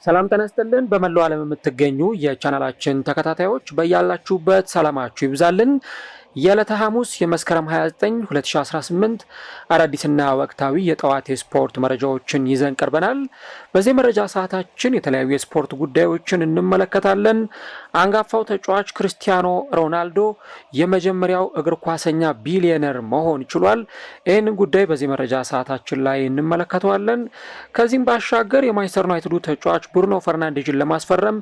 ሰላም ተነስተልን በመላው ዓለም የምትገኙ የቻናላችን ተከታታዮች በያላችሁበት ሰላማችሁ ይብዛልን። የዕለተ ሐሙስ የመስከረም 29 2018 አዳዲስና ወቅታዊ የጠዋት የስፖርት መረጃዎችን ይዘን ቀርበናል። በዚህ መረጃ ሰዓታችን የተለያዩ የስፖርት ጉዳዮችን እንመለከታለን። አንጋፋው ተጫዋች ክርስቲያኖ ሮናልዶ የመጀመሪያው እግር ኳሰኛ ቢሊዮነር መሆን ችሏል። ይህንን ጉዳይ በዚህ መረጃ ሰዓታችን ላይ እንመለከተዋለን። ከዚህም ባሻገር የማንቸስተር ዩናይትዱ ተጫዋች ብሩኖ ፈርናንዴዝን ለማስፈረም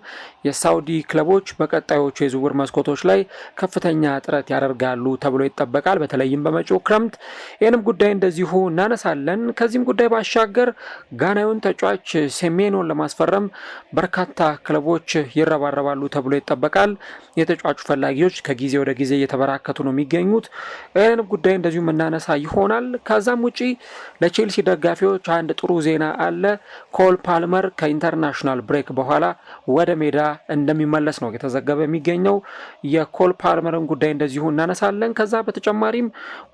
የሳውዲ ክለቦች በቀጣዮቹ የዝውውር መስኮቶች ላይ ከፍተኛ ጥረት ያደርጋሉ ተብሎ ይጠበቃል። በተለይም በመጪው ክረምት ይህንም ጉዳይ እንደዚሁ እናነሳለን። ከዚህም ጉዳይ ባሻገር ጋናዊውን ተጫዋች ሴሜኖን ለማስፈረም በርካታ ክለቦች ይረባረባሉ ተብሎ ይጠበቃል። የተጫዋቹ ፈላጊዎች ከጊዜ ወደ ጊዜ እየተበራከቱ ነው የሚገኙት። ይህንም ጉዳይ እንደዚሁ የምናነሳ ይሆናል። ከዛም ውጪ ለቼልሲ ደጋፊዎች አንድ ጥሩ ዜና አለ። ኮል ፓልመር ከኢንተርናሽናል ብሬክ በኋላ ወደ ሜዳ እንደሚመለስ ነው የተዘገበ የሚገኘው። የኮል ፓልመርን ጉዳይ እንደዚሁ እናነሳለን። ከዛ በተጨማሪም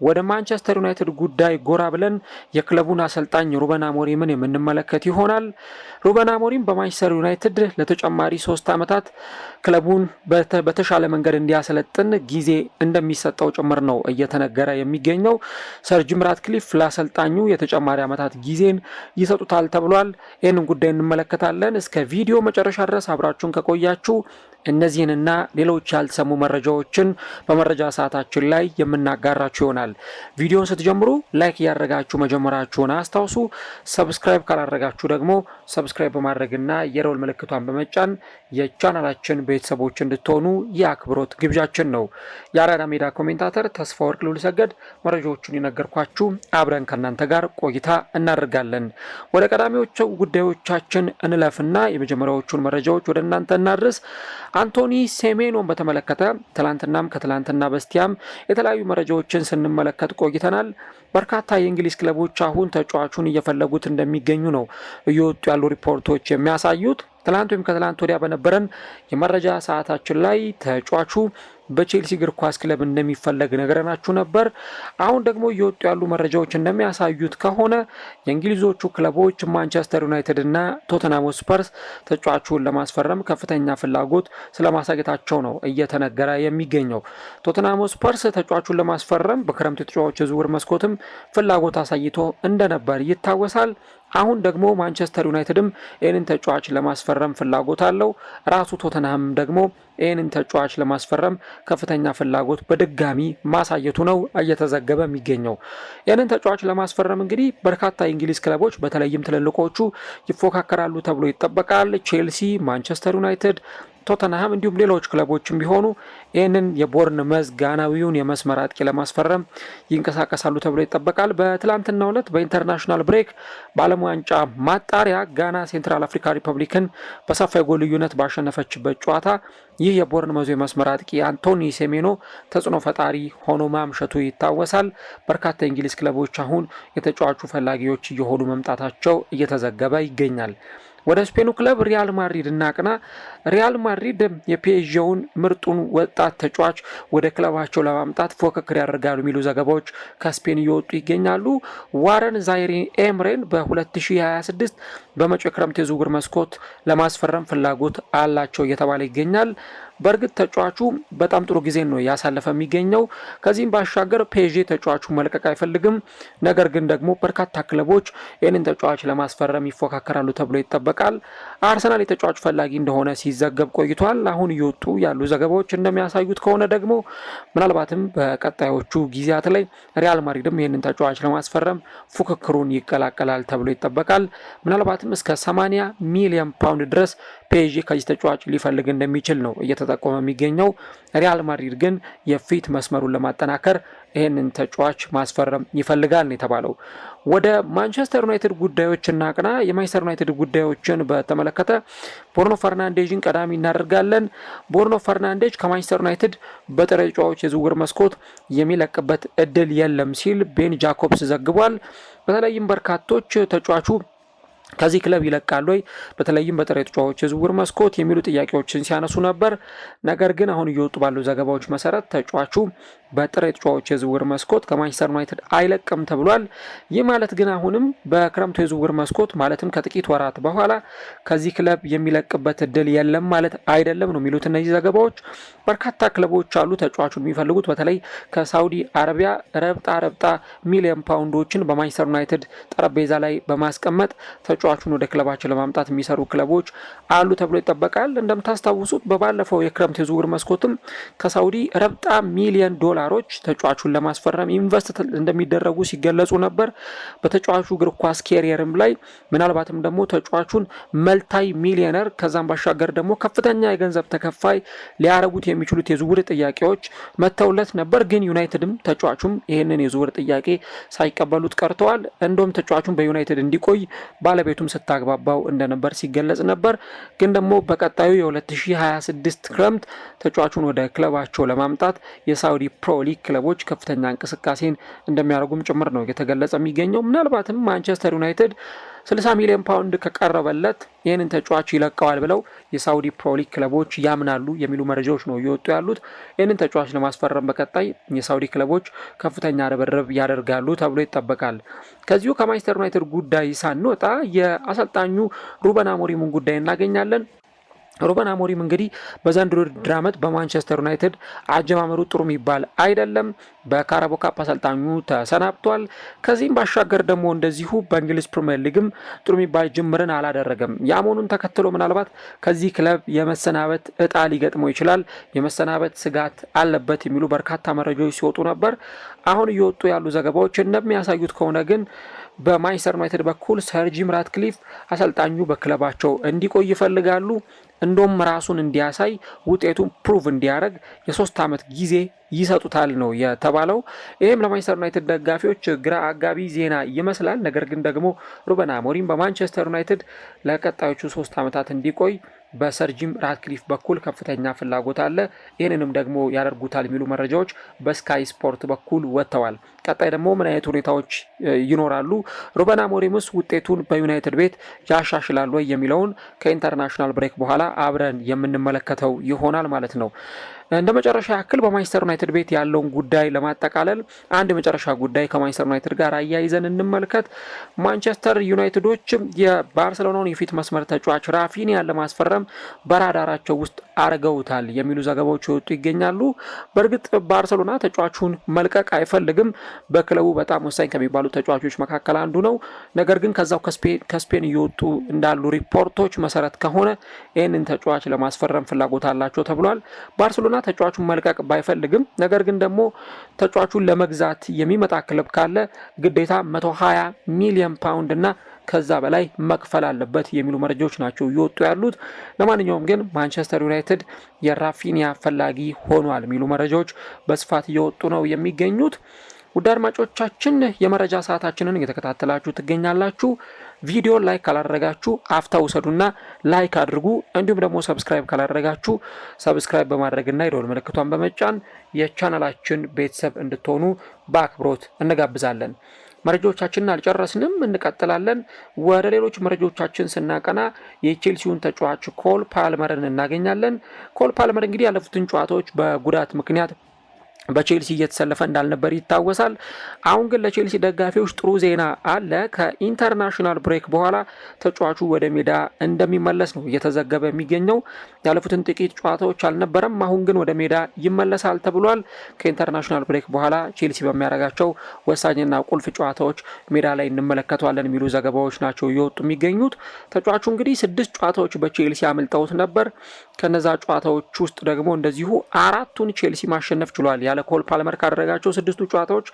ወደ ማንቸስተር ዩናይትድ ጉዳይ ጎራ ብለን የክለቡን አሰልጣኝ ሩበን አሞሪምን የምንመለከት ይሆናል። ሩበን አሞሪም በማንቸስተር ዩናይትድ ለተጨማሪ 3 ዓመታት ክለቡን በተሻለ መንገድ እንዲያሰለጥን ጊዜ እንደሚሰጠው ጭምር ነው እየተነገረ የሚገኘው። ሰር ጂም ራትክሊፍ ለአሰልጣኙ የተጨማሪ ዓመታት ጊዜን ይሰጡታል ተብሏል። ይህንን ጉዳይ እንመለከታለን። እስከ ቪዲዮ መጨረሻ ድረስ አብራችሁን ከቆያችሁ እነዚህንና ሌሎች ያልተሰሙ መረጃዎችን በመረጃ ሰዓታችን ላይ የምናጋራችሁ ይሆናል። ቪዲዮን ስትጀምሩ ላይክ እያደረጋችሁ መጀመራችሁን አስታውሱ። ሰብስክራይብ ካላደረጋችሁ ደግሞ ሰብስክራይብ በማድረግና የደወል ምልክቷን በመጫን የቻናላችን ቤተሰቦች እንድትሆኑ የአክብሮት ግብዣችን ነው። የአራዳ ሜዳ ኮሜንታተር ተስፋ ወርቅ ልዑልሰገድ መረጃዎቹን የነገርኳችሁ አብረን ከእናንተ ጋር ቆይታ እናደርጋለን። ወደ ቀዳሚዎቹ ጉዳዮቻችን እንለፍና የመጀመሪያዎቹን መረጃዎች ወደ እናንተ እናድርስ። አንቶኒ ሴሜኖን በተመለከተ ትላንትናም ከትላንትና በስቲያም የተለያዩ መረጃዎችን ስንመለከት ቆይተናል። በርካታ የእንግሊዝ ክለቦች አሁን ተጫዋቹን እየፈለጉት እንደሚገኙ ነው እየወጡ ያሉ ሪፖርቶች የሚያሳዩት። ትላንት ወይም ከትላንት ወዲያ በነበረን የመረጃ ሰዓታችን ላይ ተጫዋቹ በቼልሲ እግር ኳስ ክለብ እንደሚፈለግ ነገረናችሁ ነበር። አሁን ደግሞ እየወጡ ያሉ መረጃዎች እንደሚያሳዩት ከሆነ የእንግሊዞቹ ክለቦች ማንቸስተር ዩናይትድ እና ቶተንሃም ስፐርስ ተጫዋቹን ለማስፈረም ከፍተኛ ፍላጎት ስለማሳየታቸው ነው እየተነገረ የሚገኘው። ቶተንሃም ስፐርስ ተጫዋቹን ለማስፈረም በክረምት የተጫዋቾች የዝውውር መስኮትም ፍላጎት አሳይቶ እንደነበር ይታወሳል። አሁን ደግሞ ማንቸስተር ዩናይትድም ይህንን ተጫዋች ለማስፈረም ፍላጎት አለው። ራሱ ቶተንሃም ደግሞ ይህንን ተጫዋች ለማስፈረም ከፍተኛ ፍላጎት በድጋሚ ማሳየቱ ነው እየተዘገበ የሚገኘው። ይህንን ተጫዋች ለማስፈረም እንግዲህ በርካታ የእንግሊዝ ክለቦች በተለይም ትልልቆቹ ይፎካከራሉ ተብሎ ይጠበቃል። ቼልሲ፣ ማንቸስተር ዩናይትድ፣ ቶተንሃም እንዲሁም ሌሎች ክለቦችም ቢሆኑ ይህንን የቦርንመዝ ጋናዊውን የመስመር አጥቂ ለማስፈረም ይንቀሳቀሳሉ ተብሎ ይጠበቃል። በትላንትናው ዕለት በኢንተርናሽናል ብሬክ በዓለም ዋንጫ ማጣሪያ ጋና ሴንትራል አፍሪካ ሪፐብሊክን በሰፋ የጎል ልዩነት ባሸነፈችበት ጨዋታ ይህ የቦርንመዙ የመስመር አጥቂ አንቶኒ ሴሜኖ ተጽዕኖ ፈጣሪ ሆኖ ማምሸቱ ይታወሳል። በርካታ የእንግሊዝ ክለቦች አሁን የተጫዋቹ ፈላጊዎች እየሆኑ መምጣታቸው እየተዘገበ ይገኛል። ወደ ስፔኑ ክለብ ሪያል ማድሪድ እናቅና። ሪያል ማድሪድ የፒኤስጂውን ምርጡን ወጣት ተጫዋች ወደ ክለባቸው ለማምጣት ፉክክር ያደርጋሉ የሚሉ ዘገባዎች ከስፔን እየወጡ ይገኛሉ። ዋረን ዛይሬ ኤምሬን በ2026 በመጪው የክረምት የዝውውር መስኮት ለማስፈረም ፍላጎት አላቸው እየተባለ ይገኛል። በእርግጥ ተጫዋቹ በጣም ጥሩ ጊዜ ነው ያሳለፈ የሚገኘው። ከዚህም ባሻገር ፒኤስጂ ተጫዋቹ መልቀቅ አይፈልግም። ነገር ግን ደግሞ በርካታ ክለቦች ይህንን ተጫዋች ለማስፈረም ይፎካከራሉ ተብሎ ይጠበቃል። አርሰናል የተጫዋቹ ፈላጊ እንደሆነ ሲዘገብ ቆይቷል። አሁን እየወጡ ያሉ ዘገባዎች እንደሚያሳዩት ከሆነ ደግሞ ምናልባትም በቀጣዮቹ ጊዜያት ላይ ሪያል ማድሪድም ይህንን ተጫዋች ለማስፈረም ፉክክሩን ይቀላቀላል ተብሎ ይጠበቃል። ምናልባትም እስከ 80 ሚሊዮን ፓውንድ ድረስ ፒኤስጂ ከዚህ ተጫዋች ሊፈልግ እንደሚችል ነው እየተጠቆመ የሚገኘው። ሪያል ማድሪድ ግን የፊት መስመሩን ለማጠናከር ይህንን ተጫዋች ማስፈረም ይፈልጋል ነው የተባለው። ወደ ማንቸስተር ዩናይትድ ጉዳዮች እናቅና። የማንቸስተር ዩናይትድ ጉዳዮችን በተመለከተ ብሩኖ ፈርናንዴዝን ቀዳሚ እናደርጋለን። ብሩኖ ፈርናንዴዝ ከማንቸስተር ዩናይትድ በጥሬ ተጫዋቾች የዝውውር መስኮት የሚለቅበት እድል የለም ሲል ቤን ጃኮብስ ዘግቧል። በተለይም በርካቶች ተጫዋቹ ከዚህ ክለብ ይለቃል ወይ በተለይም በጥሬ ተጫዋቾች የዝውውር መስኮት የሚሉ ጥያቄዎችን ሲያነሱ ነበር። ነገር ግን አሁን እየወጡ ባሉ ዘገባዎች መሰረት ተጫዋቹ በጥሬ ተጫዋቾች የዝውውር መስኮት ከማንቸስተር ዩናይትድ አይለቅም ተብሏል። ይህ ማለት ግን አሁንም በክረምቱ የዝውውር መስኮት ማለትም ከጥቂት ወራት በኋላ ከዚህ ክለብ የሚለቅበት እድል የለም ማለት አይደለም ነው የሚሉት እነዚህ ዘገባዎች። በርካታ ክለቦች አሉ ተጫዋቹን የሚፈልጉት። በተለይ ከሳውዲ አረቢያ ረብጣ ሚሊዮን ፓውንዶችን በማንቸስተር ዩናይትድ ጠረጴዛ ላይ በማስቀመጥ ተጫዋቹን ወደ ክለባቸው ለማምጣት የሚሰሩ ክለቦች አሉ ተብሎ ይጠበቃል። እንደምታስታውሱት በባለፈው የክረምት የዝውውር መስኮትም ከሳውዲ ረብጣ ሚሊዮን ዶላሮች ተጫዋቹን ለማስፈረም ኢንቨስት እንደሚደረጉ ሲገለጹ ነበር። በተጫዋቹ እግር ኳስ ኬሪየርም ላይ ምናልባትም ደግሞ ተጫዋቹን መልታይ ሚሊዮነር ከዛም ባሻገር ደግሞ ከፍተኛ የገንዘብ ተከፋይ ሊያረጉት የሚችሉት የዝውውር ጥያቄዎች መተውለት ነበር። ግን ዩናይትድም ተጫዋቹም ይህንን የዝውውር ጥያቄ ሳይቀበሉት ቀርተዋል። እንደውም ተጫዋቹን በዩናይትድ እንዲቆይ ባለቤቱም ስታግባባው እንደነበር ሲገለጽ ነበር። ግን ደግሞ በቀጣዩ የ2026 ክረምት ተጫዋቹን ወደ ክለባቸው ለማምጣት የሳውዲ ፕሮ ሊግ ክለቦች ከፍተኛ እንቅስቃሴን እንደሚያደርጉም ጭምር ነው የተገለጸ የሚገኘው። ምናልባትም ማንቸስተር ዩናይትድ 60 ሚሊዮን ፓውንድ ከቀረበለት ይህንን ተጫዋች ይለቀዋል ብለው የሳውዲ ፕሮ ሊግ ክለቦች ያምናሉ የሚሉ መረጃዎች ነው እየወጡ ያሉት። ይህንን ተጫዋች ለማስፈረም በቀጣይ የሳውዲ ክለቦች ከፍተኛ ርብርብ ያደርጋሉ ተብሎ ይጠበቃል። ከዚሁ ከማንቸስተር ዩናይትድ ጉዳይ ሳንወጣ የአሰልጣኙ ሩበን አሞሪምን ጉዳይ እናገኛለን። ሩበን አሞሪም እንግዲህ በዘንድሮ ውድድር ዓመት በማንቸስተር ዩናይትድ አጀማመሩ ጥሩ የሚባል አይደለም። በካራቦ ካፕ አሰልጣኙ ተሰናብቷል። ከዚህም ባሻገር ደግሞ እንደዚሁ በእንግሊዝ ፕሪሚየር ሊግም ጥሩ የሚባል ጅምርን አላደረገም። ያመኑን ተከትሎ ምናልባት ከዚህ ክለብ የመሰናበት እጣ ሊገጥመው ይችላል፣ የመሰናበት ስጋት አለበት የሚሉ በርካታ መረጃዎች ሲወጡ ነበር። አሁን እየወጡ ያሉ ዘገባዎች እንደሚያሳዩት ከሆነ ግን በማንቸስተር ዩናይትድ በኩል ሰር ጂም ራትክሊፍ አሰልጣኙ በክለባቸው እንዲቆይ ይፈልጋሉ። እንደውም ራሱን እንዲያሳይ ውጤቱን ፕሩቭ እንዲያደርግ የ3 ዓመት ጊዜ ይሰጡታል ነው የተባለው። ይህም ለማንቸስተር ዩናይትድ ደጋፊዎች ግራ አጋቢ ዜና ይመስላል። ነገር ግን ደግሞ ሩበን አሞሪም በማንቸስተር ዩናይትድ ለቀጣዮቹ 3 ዓመታት እንዲቆይ በሰር ጂም ራትክሊፍ በኩል ከፍተኛ ፍላጎት አለ። ይህንንም ደግሞ ያደርጉታል የሚሉ መረጃዎች በስካይ ስፖርት በኩል ወጥተዋል። ቀጣይ ደግሞ ምን አይነት ሁኔታዎች ይኖራሉ፣ ሩበን አሞሪምስ ውጤቱን በዩናይትድ ቤት ያሻሽላሉ ወይ የሚለውን ከኢንተርናሽናል ብሬክ በኋላ አብረን የምንመለከተው ይሆናል ማለት ነው። እንደ መጨረሻ ያክል በማንቸስተር ዩናይትድ ቤት ያለውን ጉዳይ ለማጠቃለል አንድ የመጨረሻ ጉዳይ ከማንቸስተር ዩናይትድ ጋር አያይዘን እንመልከት። ማንቸስተር ዩናይትዶች የባርሰሎናውን የፊት መስመር ተጫዋች ራፊኒያን ለማስፈረም በራዳራቸው ውስጥ አርገውታል የሚሉ ዘገባዎች ይወጡ ይገኛሉ። በእርግጥ ባርሰሎና ተጫዋቹን መልቀቅ አይፈልግም። በክለቡ በጣም ወሳኝ ከሚባሉ ተጫዋቾች መካከል አንዱ ነው። ነገር ግን ከዛው ከስፔን እየወጡ እንዳሉ ሪፖርቶች መሰረት ከሆነ ይህንን ተጫዋች ለማስፈረም ፍላጎት አላቸው ተብሏል። ባርሰሎና ተጫዋቹን መልቀቅ ባይፈልግም ነገር ግን ደግሞ ተጫዋቹን ለመግዛት የሚመጣ ክለብ ካለ ግዴታ 120 ሚሊዮን ፓውንድ እና ከዛ በላይ መክፈል አለበት የሚሉ መረጃዎች ናቸው እየወጡ ያሉት። ለማንኛውም ግን ማንቸስተር ዩናይትድ የራፊኒያ ፈላጊ ሆኗል የሚሉ መረጃዎች በስፋት እየወጡ ነው የሚገኙት። ውድ አድማጮቻችን የመረጃ ሰዓታችንን እየተከታተላችሁ ትገኛላችሁ። ቪዲዮ ላይክ ካላደረጋችሁ አፍታ ውሰዱና ላይክ አድርጉ። እንዲሁም ደግሞ ሰብስክራይብ ካላደረጋችሁ ሰብስክራይብ በማድረግና የደወል ምልክቷን በመጫን የቻናላችን ቤተሰብ እንድትሆኑ በአክብሮት እንጋብዛለን። መረጃዎቻችንን አልጨረስንም፣ እንቀጥላለን። ወደ ሌሎች መረጃዎቻችን ስናቀና የቼልሲውን ተጫዋች ኮል ፓልመርን እናገኛለን። ኮል ፓልመር እንግዲህ ያለፉትን ጨዋታዎች በጉዳት ምክንያት በቼልሲ እየተሰለፈ እንዳልነበር ይታወሳል። አሁን ግን ለቼልሲ ደጋፊዎች ጥሩ ዜና አለ። ከኢንተርናሽናል ብሬክ በኋላ ተጫዋቹ ወደ ሜዳ እንደሚመለስ ነው እየተዘገበ የሚገኘው። ያለፉትን ጥቂት ጨዋታዎች አልነበረም፣ አሁን ግን ወደ ሜዳ ይመለሳል ተብሏል። ከኢንተርናሽናል ብሬክ በኋላ ቼልሲ በሚያደርጋቸው ወሳኝና ቁልፍ ጨዋታዎች ሜዳ ላይ እንመለከተዋለን የሚሉ ዘገባዎች ናቸው እየወጡ የሚገኙት። ተጫዋቹ እንግዲህ 6 ጨዋታዎች በቼልሲ አምልጠውት ነበር። ከነዛ ጨዋታዎች ውስጥ ደግሞ እንደዚሁ 4ቱን ቼልሲ ማሸነፍ ችሏል። ያለ ኮል ፓልመር ካደረጋቸው 6 ጨዋታዎች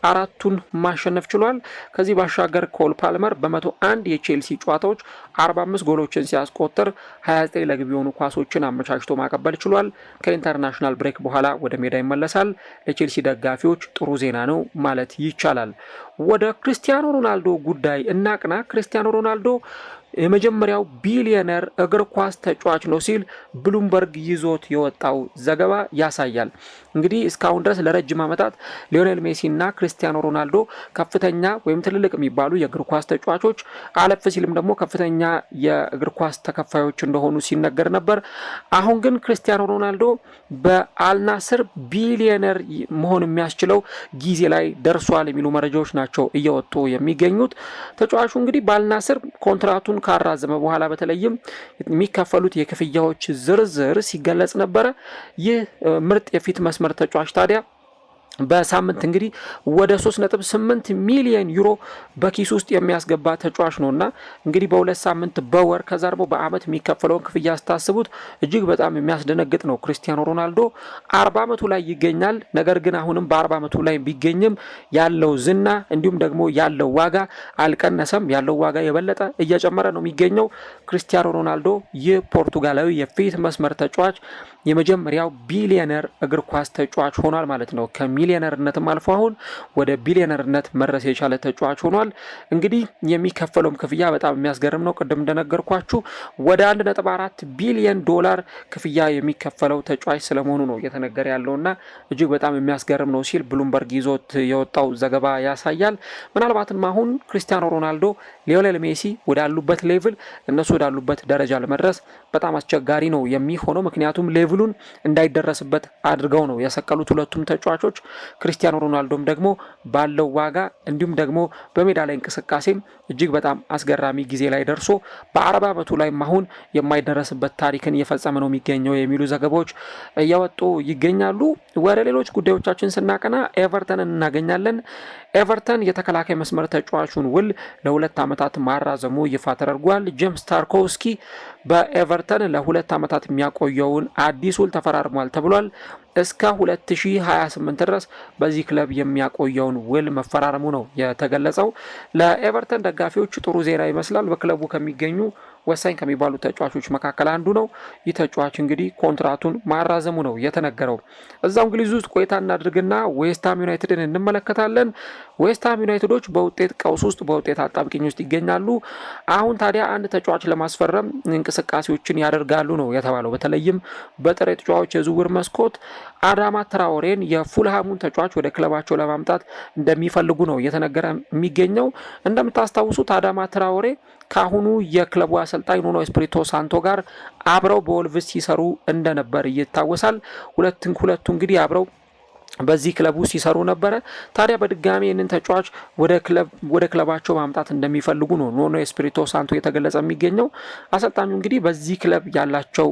4ቱን ማሸነፍ ችሏል። ከዚህ ባሻገር ኮል ፓልመር በ101 የቼልሲ ጨዋታዎች 45 ጎሎችን ሲያስቆጥር 29 ለግብ የሆኑ ኳሶችን አመቻችቶ ማቀበል ችሏል። ከኢንተርናሽናል ብሬክ በኋላ ወደ ሜዳ ይመለሳል። ለቼልሲ ደጋፊዎች ጥሩ ዜና ነው ማለት ይቻላል። ወደ ክርስቲያኖ ሮናልዶ ጉዳይ እናቅና። ክርስቲያኖ ሮናልዶ የመጀመሪያው ቢሊዮነር እግር ኳስ ተጫዋች ነው ሲል ብሉምበርግ ይዞት የወጣው ዘገባ ያሳያል። እንግዲህ እስካሁን ድረስ ለረጅም ዓመታት ሊዮኔል ሜሲና ክርስቲያኖ ሮናልዶ ከፍተኛ ወይም ትልልቅ የሚባሉ የእግር ኳስ ተጫዋቾች አለፍ ሲልም ደግሞ ከፍተኛ የእግር ኳስ ተከፋዮች እንደሆኑ ሲነገር ነበር። አሁን ግን ክርስቲያኖ ሮናልዶ በአልናስር ቢሊዮነር መሆን የሚያስችለው ጊዜ ላይ ደርሷል የሚሉ መረጃዎች ናቸው እየወጡ የሚገኙት። ተጫዋቹ እንግዲህ በአልናስር ኮንትራቱን ካራዘመ በኋላ በተለይም የሚከፈሉት የክፍያዎች ዝርዝር ሲገለጽ ነበረ። ይህ ምርጥ የፊት መስመር ተጫዋች ታዲያ በሳምንት እንግዲህ ወደ 3.8 ሚሊዮን ዩሮ በኪስ ውስጥ የሚያስገባ ተጫዋች ነውና እንግዲህ በሁለት ሳምንት በወር ከዛ ደግሞ በአመት የሚከፈለውን ክፍያ ስታስቡት እጅግ በጣም የሚያስደነግጥ ነው። ክርስቲያኖ ሮናልዶ 40 ዓመቱ ላይ ይገኛል። ነገር ግን አሁንም በ40 ዓመቱ ላይ ቢገኝም ያለው ዝና እንዲሁም ደግሞ ያለው ዋጋ አልቀነሰም። ያለው ዋጋ የበለጠ እየጨመረ ነው የሚገኘው። ክርስቲያኖ ሮናልዶ ይህ ፖርቱጋላዊ የፊት መስመር ተጫዋች የመጀመሪያው ቢሊዮነር እግር ኳስ ተጫዋች ሆኗል ማለት ነው። ከሚሊዮነርነትም አልፎ አሁን ወደ ቢሊዮነርነት መድረስ የቻለ ተጫዋች ሆኗል። እንግዲህ የሚከፈለውም ክፍያ በጣም የሚያስገርም ነው። ቅድም እንደነገርኳችሁ ወደ 1.4 ቢሊዮን ዶላር ክፍያ የሚከፈለው ተጫዋች ስለመሆኑ ነው እየተነገረ ያለውና እጅግ በጣም የሚያስገርም ነው ሲል ብሉምበርግ ይዞት የወጣው ዘገባ ያሳያል። ምናልባትም አሁን ክርስቲያኖ ሮናልዶ፣ ሊዮኔል ሜሲ ወዳሉበት ሌቭል እነሱ ወዳሉበት ደረጃ ለመድረስ በጣም አስቸጋሪ ነው የሚሆነው። ምክንያቱም ሌቭሉን እንዳይደረስበት አድርገው ነው የሰቀሉት ሁለቱም ተጫዋቾች። ክርስቲያኖ ሮናልዶም ደግሞ ባለው ዋጋ እንዲሁም ደግሞ በሜዳ ላይ እንቅስቃሴም እጅግ በጣም አስገራሚ ጊዜ ላይ ደርሶ በ40 ዓመቱ ላይ አሁን የማይደረስበት ታሪክን እየፈጸመ ነው የሚገኘው የሚሉ ዘገባዎች እያወጡ ይገኛሉ። ወደ ሌሎች ጉዳዮቻችን ስናቀና ኤቨርተንን እናገኛለን። ኤቨርተን የተከላካይ መስመር ተጫዋቹን ውል ለ2 ዓመታት ማራዘሙ ይፋ ተደርጓል። ጄምስ ታርኮውስኪ በኤቨርተን ለ2 ዓመታት የሚያቆየውን አዲስ ውል ተፈራርሟል ተብሏል። እስከ 2028 ድረስ በዚህ ክለብ የሚያቆየውን ውል መፈራረሙ ነው የተገለጸው። ለኤቨርተን ደጋፊዎች ጥሩ ዜና ይመስላል። በክለቡ ከሚገኙ ወሳኝ ከሚባሉ ተጫዋቾች መካከል አንዱ ነው። ይህ ተጫዋች እንግዲህ ኮንትራቱን ማራዘሙ ነው የተነገረው። እዛው እንግሊዝ ውስጥ ቆይታ እናድርግና ዌስትሃም ዩናይትድን እንመለከታለን። ዌስትሃም ዩናይትዶች በውጤት ቀውስ ውስጥ በውጤት አጣብቂኝ ውስጥ ይገኛሉ። አሁን ታዲያ አንድ ተጫዋች ለማስፈረም እንቅስቃሴዎችን ያደርጋሉ ነው የተባለው። በተለይም በጥሬ ተጫዋቾች የዝውውር መስኮት አዳማ ትራኦሬን የፉልሃሙን ተጫዋች ወደ ክለባቸው ለማምጣት እንደሚፈልጉ ነው እየተነገረ የሚገኘው። እንደምታስታውሱት አዳማ ትራኦሬ ከአሁኑ የክለቡ አሰልጣኝ ኑኖ ኤስፒሪቶ ሳንቶ ጋር አብረው በወልቭስ ሲሰሩ እንደነበር ይታወሳል። ሁለቱ እንግዲህ አብረው በዚህ ክለብ ውስጥ ሲሰሩ ነበረ። ታዲያ በድጋሚ ይህንን ተጫዋች ወደ ክለባቸው ማምጣት እንደሚፈልጉ ነው ኑኖ ኤስፒሪቶ ሳንቶ የተገለጸ የሚገኘው። አሰልጣኙ እንግዲህ በዚህ ክለብ ያላቸው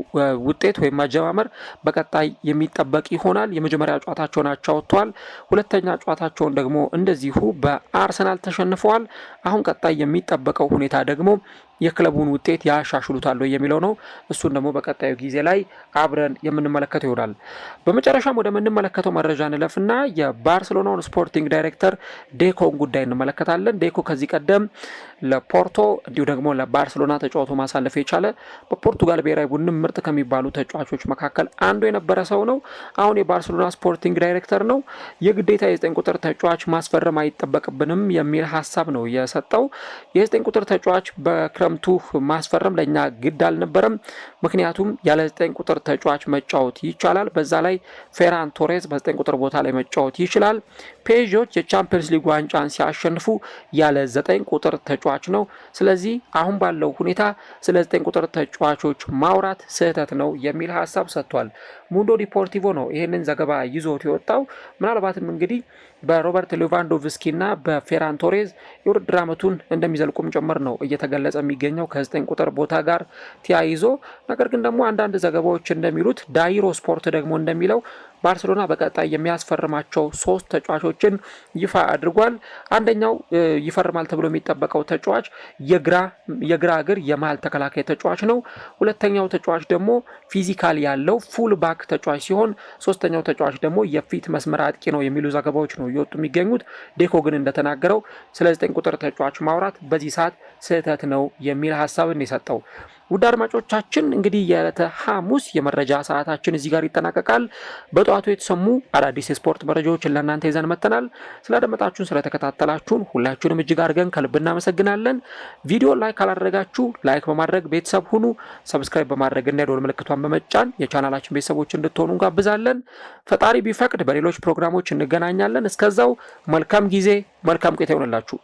ውጤት ወይም አጀማመር በቀጣይ የሚጠበቅ ይሆናል። የመጀመሪያ ጨዋታቸውን አቻ ወጥተዋል። ሁለተኛ ጨዋታቸውን ደግሞ እንደዚሁ በአርሰናል ተሸንፈዋል። አሁን ቀጣይ የሚጠበቀው ሁኔታ ደግሞ የክለቡን ውጤት ያሻሽሉታል የሚለው ነው። እሱን ደግሞ በቀጣዩ ጊዜ ላይ አብረን የምንመለከተው ይሆናል። በመጨረሻም ወደ ምንመለከተው መረጃ እንለፍና የባርሴሎናውን ስፖርቲንግ ዳይሬክተር ዴኮን ጉዳይ እንመለከታለን። ዴኮ ከዚህ ቀደም ለፖርቶ እንዲሁ ደግሞ ለባርሴሎና ተጫዋቶ ማሳለፍ የቻለ በፖርቱጋል ብሔራዊ ቡድን ምርጥ ከሚባሉ ተጫዋቾች መካከል አንዱ የነበረ ሰው ነው። አሁን የባርሴሎና ስፖርቲንግ ዳይሬክተር ነው። የግዴታ የ9 ቁጥር ተጫዋች ማስፈረም አይጠበቅብንም የሚል ሀሳብ ነው የሰጠው። የ9 ቁጥር ተጫዋች በክረምቱ ማስፈረም ለኛ ግድ አልነበረም። ምክንያቱም ያለ 9 ቁጥር ተጫዋች መጫወት ይቻላል። በዛ ላይ ፌራን ቶሬዝ በ9 ቁጥር ቦታ ላይ መጫወት ይችላል። ፔዦች የቻምፒየንስ ሊግ ዋንጫን ሲያሸንፉ ያለ 9 ቁጥር ተጫዋች ነው። ስለዚህ አሁን ባለው ሁኔታ ስለ 9 ቁጥር ተጫዋቾች ማውራት ስህተት ነው የሚል ሀሳብ ሰጥቷል። ሙንዶ ዲፖርቲቮ ነው ይህንን ዘገባ ይዞት የወጣው። ምናልባትም እንግዲህ በሮበርት ሌቫንዶቭስኪ እና በፌራን ቶሬዝ የውድድር ዓመቱን እንደሚዘልቁም ጭምር ነው እየተገለጸ የሚገኘው ከ9 ቁጥር ቦታ ጋር ተያይዞ። ነገር ግን ደግሞ አንዳንድ ዘገባዎች እንደሚሉት ዳይሮ ስፖርት ደግሞ እንደሚለው ባርሴሎና በቀጣይ የሚያስፈርማቸው 3 ተጫዋቾችን ይፋ አድርጓል። አንደኛው ይፈርማል ተብሎ የሚጠበቀው ተጫዋች የግራ እግር የመሃል ተከላካይ ተጫዋች ነው። ሁለተኛው ተጫዋች ደግሞ ፊዚካል ያለው ፉል ባክ ተጫዋች ሲሆን፣ ሶስተኛው ተጫዋች ደግሞ የፊት መስመር አጥቂ ነው የሚሉ ዘገባዎች ነው እየወጡ የሚገኙት። ዴኮ ግን እንደተናገረው ስለ 9 ቁጥር ተጫዋች ማውራት በዚህ ሰዓት ስህተት ነው የሚል ሀሳብን የሰጠው። ውድ አድማጮቻችን እንግዲህ የዕለተ ሐሙስ የመረጃ ሰዓታችን እዚህ ጋር ይጠናቀቃል። በጠዋቱ የተሰሙ አዳዲስ የስፖርት መረጃዎችን ለእናንተ ይዘን መጥተናል። ስላደመጣችሁን ስለተከታተላችሁን ሁላችሁንም እጅግ አድርገን ከልብ እናመሰግናለን። ቪዲዮ ላይክ ካላደረጋችሁ ላይክ በማድረግ ቤተሰብ ሁኑ። ሰብስክራይብ በማድረግና የደወል ምልክቷን በመጫን የቻናላችን ቤተሰቦች እንድትሆኑ እንጋብዛለን። ፈጣሪ ቢፈቅድ በሌሎች ፕሮግራሞች እንገናኛለን። እስከዛው መልካም ጊዜ፣ መልካም ቆይታ ይሆንላችሁ።